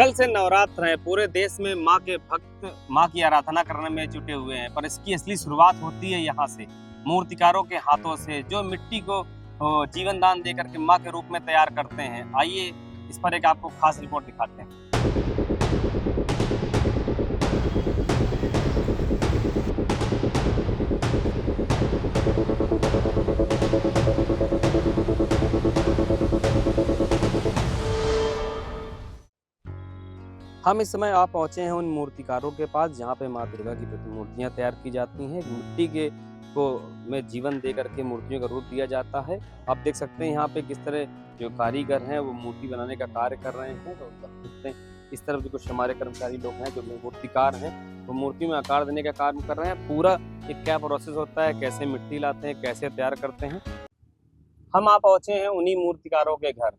कल से नवरात्र है। पूरे देश में माँ के भक्त माँ की आराधना करने में जुटे हुए हैं, पर इसकी असली शुरुआत होती है यहाँ से, मूर्तिकारों के हाथों से, जो मिट्टी को जीवन दान देकर के माँ के रूप में तैयार करते हैं। आइए इस पर एक आपको खास रिपोर्ट दिखाते हैं। हम इस समय आ पहुंचे हैं उन मूर्तिकारों के पास जहां पे माँ दुर्गा की प्रतिमूर्तियां तैयार की जाती हैं। मिट्टी के को में जीवन दे करके मूर्तियों का रूप दिया जाता है। आप देख सकते हैं यहाँ पे किस तरह जो कारीगर हैं वो मूर्ति बनाने का कार्य कर रहे हैं। तो देख सकते हैं इस तरफ भी कुछ हमारे कर्मचारी लोग हैं जो मूर्तिकार हैं, वो मूर्ति में आकार देने का कार्य कर रहे हैं। पूरा एक क्या प्रोसेस होता है, कैसे मिट्टी लाते हैं, कैसे तैयार करते हैं। हम आ पहुंचे हैं उन्हीं मूर्तिकारों के घर।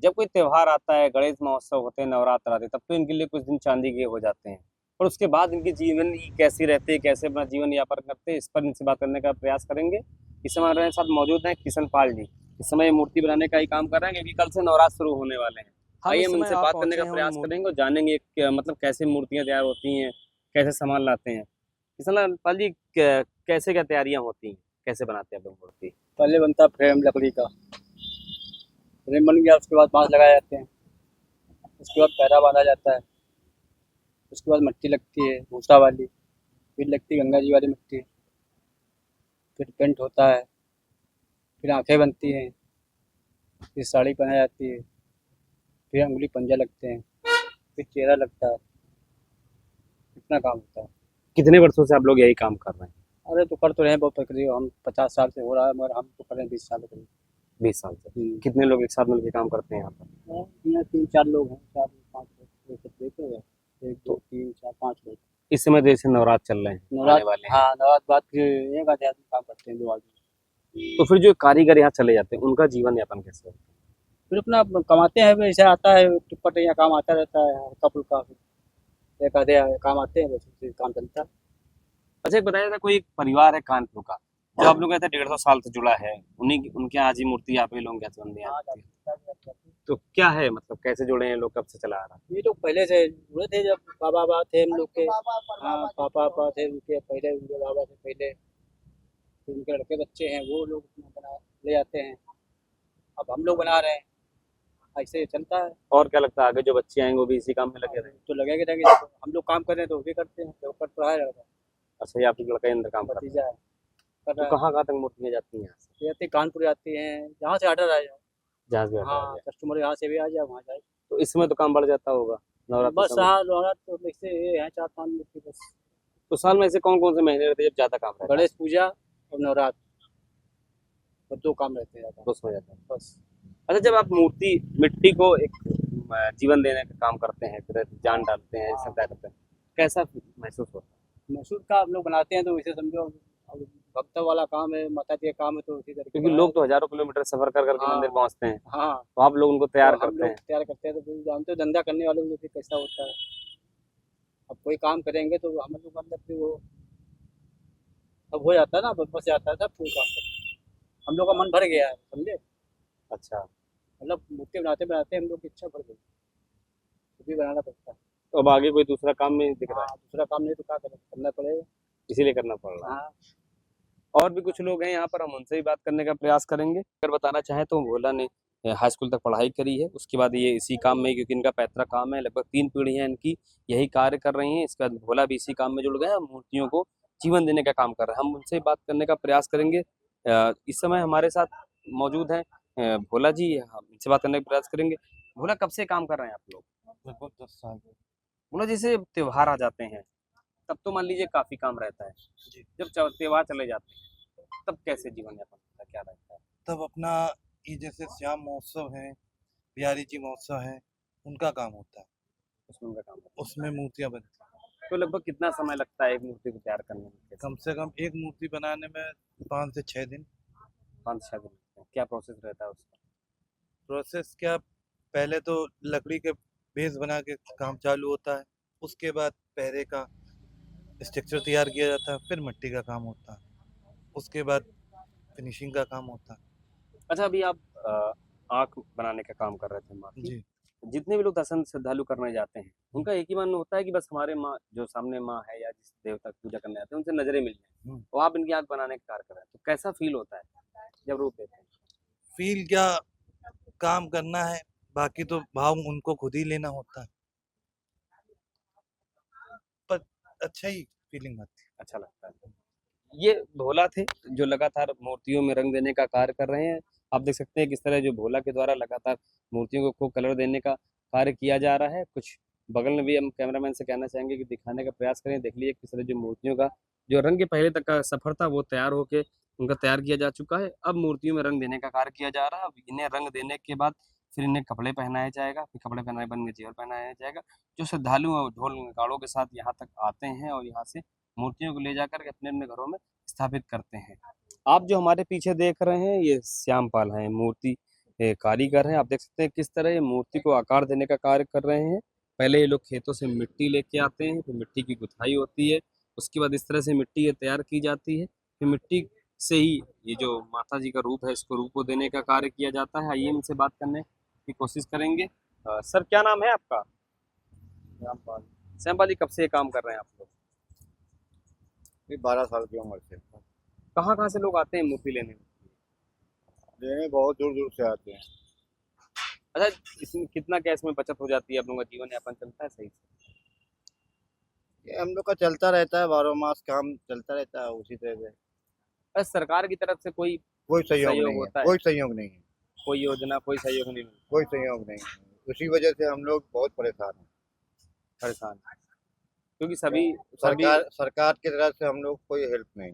जब कोई त्योहार आता है, गणेश महोत्सव होते हैं, नवरात्र आते हैं, तब तो इनके लिए कुछ दिन चांदी के हो जाते हैं। और उसके बाद इनकी जीवन कैसी रहती है, कैसे अपना जीवन यापन करते हैं, इस पर इनसे बात करने का प्रयास करेंगे। इस समय हमारे साथ मौजूद हैं किशन पाल जी। इस समय मूर्ति बनाने का ही काम कर रहे हैं क्योंकि कल से नवरात्र शुरू होने वाले हैं। आइए हम इनसे बात करने का प्रयास करेंगे और जानेंगे मतलब कैसे मूर्तियां तैयार होती हैं, कैसे सामान लाते हैं। किशन पाल जी, कैसे क्या तैयारियां होती हैं, कैसे बनाते हैं आप लोग मूर्ति? पहले बनता है फ्रेम लकड़ी का। फ्रेम बन गया, उसके बाद बांस लगाए जाते हैं। उसके बाद पैरा बांधा जाता है। उसके बाद मिट्टी लगती है भूसा वाली, फिर लगती है गंगा जी वाली मिट्टी, फिर पेंट होता है, फिर आंखें बनती हैं, फिर साड़ी पहनाई जाती है, फिर अंगुली पंजा लगते हैं, फिर चेहरा लगता है। इतना काम होता है। कितने वर्षों से आप लोग यही काम कर रहे हैं? अरे तो कर तो रहे हैं बहुत, करीब हम 50 साल से हो रहा है, मगर हम तो कर रहे हैं 20 साल करीब। 20 साल से। कितने लोग एक साथ मिलकर काम करते हैं यहाँ पर? यहाँ 3-4 लोग हैं, 4-5 लोग देखे हुए, 1-2-3-4-5 लोग। इस समय जैसे नवरात्र चल रहे हैं, आने नवरात्र, वाले हैं, हाँ नवरात्र बाद फिर एक आधे आदमी काम करते हैं, 2 आदमी। तो फिर जो कारीगर यहाँ चले जाते हैं उनका जीवन यापन कैसे होता है? फिर अपना कमाते हैं, वैसे आता है टुप्पट, यहाँ काम आता रहता है हल्का फुल्का, एक आधे काम आते हैं, बस उससे काम चलता है। अच्छा, एक बताया था कोई एक परिवार है कानपुर का जो आप लोग कहते हैं 150 साल से जुड़ा है, उन्हीं उनके यहाँ आज ही मूर्ति यहाँ पे लोग कैसे बनती है, तो क्या है मतलब कैसे जुड़े हैं लोग, कब से चला आ रहा है? ये लोग पहले से जुड़े थे, जब बाबा थे हम लोग के। हाँ, पापा थे उनके पहले, उनके बाबा से पहले। फिर उनके लड़के बच्चे हैं, वो लोग अपना बना ले जाते हैं। अब हम लोग बना रहे हैं, ऐसे ही चलता है। और क्या लगता है आगे जो बच्चे आएंगे वो भी इसी काम में लगे रहेंगे? तो लगेंगे लगेंगे, तो हम लोग काम कर रहे हैं तो वो भी करते हैं, तो ऊपर तो है लड़का, अच्छा, ये आपके लड़का ही अंदर काम कर रहा है, भतीजा है, कर तो रहा है। कहाँ तक मूर्तियाँ जाती हैं यहाँ से? ये आती है, कानपुर जाती हैं, जहाँ से ऑर्डर आ जाए। जहाँ से ऑर्डर आ हाँ, जाए, कस्टमर यहाँ से भी आ जाए, वहाँ जाए। तो इसमें तो काम बढ़ जाता होगा नवरात्र बस समय। हाँ, नवरात्र तो इससे ये है 4-5 लोग की बस। तो साल में ऐसे कौन कौन से महीने रहते हैं जब ज्यादा काम रहता है? गणेश पूजा और नवरात्र, और 2 काम रहते हैं ज़्यादा, तो उसमें जाता है। बस। अच्छा, जब आप मूर्ति मिट्टी को एक जीवन देने का काम करते हैं, फिर जान डालते हैं, हाँ, सदा करते हैं, कैसा महसूस होता मसूर का हम लोग बनाते हैं, तो वैसे समझो अब भक्त वाला काम है, माता जी का काम है, तो उसी है? तरीके क्योंकि बनाया। लोग तो हजारों किलोमीटर सफर कर करके मंदिर हाँ, पहुंचते हैं, हाँ, तो आप लोग उनको तो तैयार हम करते लोग हैं। तैयार करते हैं, तो फिर जानते हो धंधा करने वाले लोग फिर कैसा होता है। अब कोई काम करेंगे तो हम लोग अंदर फिर वो अब हो जाता है ना, बस जाता है सब कोई काम करते। हम लोग का मन भर गया है, समझे? अच्छा, मतलब मूर्ति बनाते बनाते हम लोग की इच्छा भर गई, तो भी बनाना पड़ता है। तो अब आगे कोई दूसरा काम नहीं दिख रहा है, हाँ, दूसरा काम नहीं तो क्या करें, करना पड़ेगा। इसीलिए करना पड़ रहा है। हाँ, और भी कुछ लोग हैं यहाँ पर, हम उनसे ही बात करने का प्रयास करेंगे। अगर बताना चाहें तो भोला ने हाई स्कूल तक पढ़ाई करी है, उसके बाद ये इसी काम में, क्योंकि इनका पैतृक काम है, लगभग 3 पीढ़ियां इनकी यही कार्य कर रही हैं। इसके बाद भोला भी इसी काम में जुड़ गए, मूर्तियों को जीवन देने का काम कर रहे हैं। हम उनसे बात करने का प्रयास करेंगे। इस समय हमारे साथ मौजूद हैं भोला जी, हम इनसे बात करने का प्रयास करेंगे। भोला, कब से काम कर रहे हैं आप लोग? लगभग 10 साल। भोला, जैसे त्योहार आ जाते हैं तब तो मान लीजिए काफी काम रहता है, जी। जब त्योहार चले जाते हैं तब कैसे जीवन यापन होता है, क्या रहता है? तब अपना ये जैसे श्याम महोत्सव है, बिहारी जी महोत्सव है, उनका काम होता है। उसमें उनका काम होता उसमें मूर्तियाँ बनती हैं। है। तो लगभग कितना समय लगता है एक मूर्ति को तैयार करने में, कैसे? कम से कम एक मूर्ति बनाने में 5 से 6 दिन। 5-6 दिन लगते हैं। क्या प्रोसेस रहता है उसका? प्रोसेस क्या, पहले तो लकड़ी के बेस बना के काम चालू होता है, उसके बाद पहरे का स्ट्रक्चर तैयार किया जाता है, फिर मिट्टी का काम होता है, उसके बाद फिनिशिंग का काम होता है। अच्छा, अभी आप आँख बनाने का काम कर रहे थे माँ की, जी। जितने भी लोग दर्शन श्रद्धालु करने जाते हैं, उनका एक ही मन होता है कि बस हमारे माँ जो सामने माँ है या जिस देवता की पूजा करने आते हैं, उनसे नज़रें मिल जाएँ। हम्म। तो आप इनकी आँख बनाने का कार्य कर रहे हैं, तो कैसा फ़ील होता है जब रूप देते हैं? फील क्या, काम करना है, बाकी तो भाव उनको खुद ही लेना होता है। पर अच्छा ही फीलिंग आती है। अच्छा लगता है। ये भोला थे जो लगातार मूर्तियों में रंग देने का कार्य कर रहे हैं। आप देख सकते हैं किस तरह जो भोला के द्वारा लगातार मूर्तियों को खूब कलर देने का कार्य किया जा रहा है। कुछ बगल में भी हम कैमरामैन से कहना चाहेंगे कि दिखाने का प्रयास करें। देख लीजिए किस तरह जो मूर्तियों का जो रंग के पहले तक का सफ़र था वो तैयार होके उनका तैयार किया जा चुका है। अब मूर्तियों में रंग देने का कार्य किया जा रहा है। अब इन्हें रंग देने के बाद फिर इन्हें कपड़े पहनाया जाएगा, फिर कपड़े पहनाए बाद इन्हें जेवर पहनाया जाएगा। जो श्रद्धालु हैं वो ढोल नगाड़ों के साथ यहाँ तक आते हैं और यहाँ से मूर्तियों को ले जाकर के अपने-अपने घरों में स्थापित करते हैं। आप जो हमारे पीछे देख रहे हैं ये श्यामपाल हैं, मूर्ति कारीगर हैं। आप देख सकते हैं किस तरह ये मूर्ति को आकार देने का कार्य कर रहे हैं। पहले ये लोग खेतों से मिट्टी लेके आते हैं, फिर मिट्टी की गुथाई होती है। उसके बाद इस तरह से मिट्टी ये तैयार की जाती है। फिर मिट्टी से ही ये जो माता जी का रूप है इसको रूप को देने का कार्य किया जाता है। आइए इनसे बात करने की कोशिश करेंगे। सर क्या नाम है आपका? श्यामपाल। श्यामपाल जी कब से ये काम कर रहे हैं आप लोग? ये 12 साल की उम्र से कहाँ-कहाँ से लोग आते हैं मूर्ति लेने? लेने बहुत दूर दूर से आते हैं। अच्छा, इसमें कितना क्या इसमें बचत हो जाती है? आप लोगों का जीवन यापन चलता है सही से? ये हम लोग का चलता रहता है, 12 मास काम चलता रहता है उसी तरह से। अच्छा, सरकार की तरफ से कोई कोई सहयोग सहयोग नहीं है, होता है? कोई सहयोग नहीं है, कोई योजना, कोई सहयोग नहीं मिलता? कोई सहयोग नहीं है। उसी वजह से हम लोग बहुत परेशान हैं। परेशान हैं। क्योंकि सभी सभी सरकार सरकार की तरफ से हम लोग कोई हेल्प नहीं,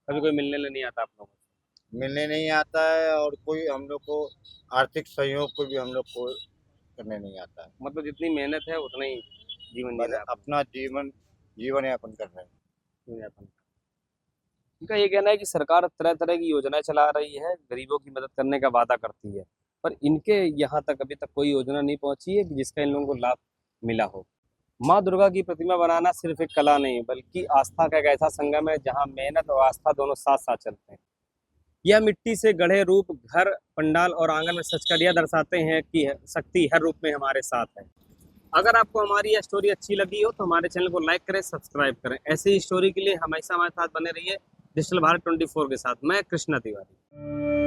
कभी कोई मिलने नहीं आता आप लोगों से। मिलने नहीं आता है और कोई हम लोग को आर्थिक सहयोग को भी हम लोग को करने नहीं आता है। मतलब जितनी मेहनत है उतना ही जीवन जी बस रहे आप अपना जीवन यापन कर रहे हैं। जीवन यापन। उनका ये कहना है कि सरकार तरह-तरह की योजनाएँ चला रही है, गरीबों की मदद करने का वादा करती है। पर इनके यहाँ तक अभी तक कोई योजना नहीं पहुँची है कि जिसका इन लोगों को लाभ मिला हो। माँ दुर्गा की प्रतिमा बनाना सिर्फ एक कला नहीं है, बल्कि आस्था का एक ऐसा संगम है जहाँ मेहनत और आस्था दोनों साथ-साथ चलते हैं। यह मिट्टी से गढ़े रूप घर, पंडाल और आंगन में सजकर यह दर्शाते हैं कि शक्ति हर रूप में हमारे साथ है। अगर आपको हमारी यह स्टोरी अच्छी लगी हो तो हमारे चैनल को लाइक करें, सब्सक्राइब करें। ऐसी ही स्टोरी के लिए हमेशा हमारे साथ बने रहिए डिजिटल भारत 24 के साथ। मैं कृष्णा तिवारी।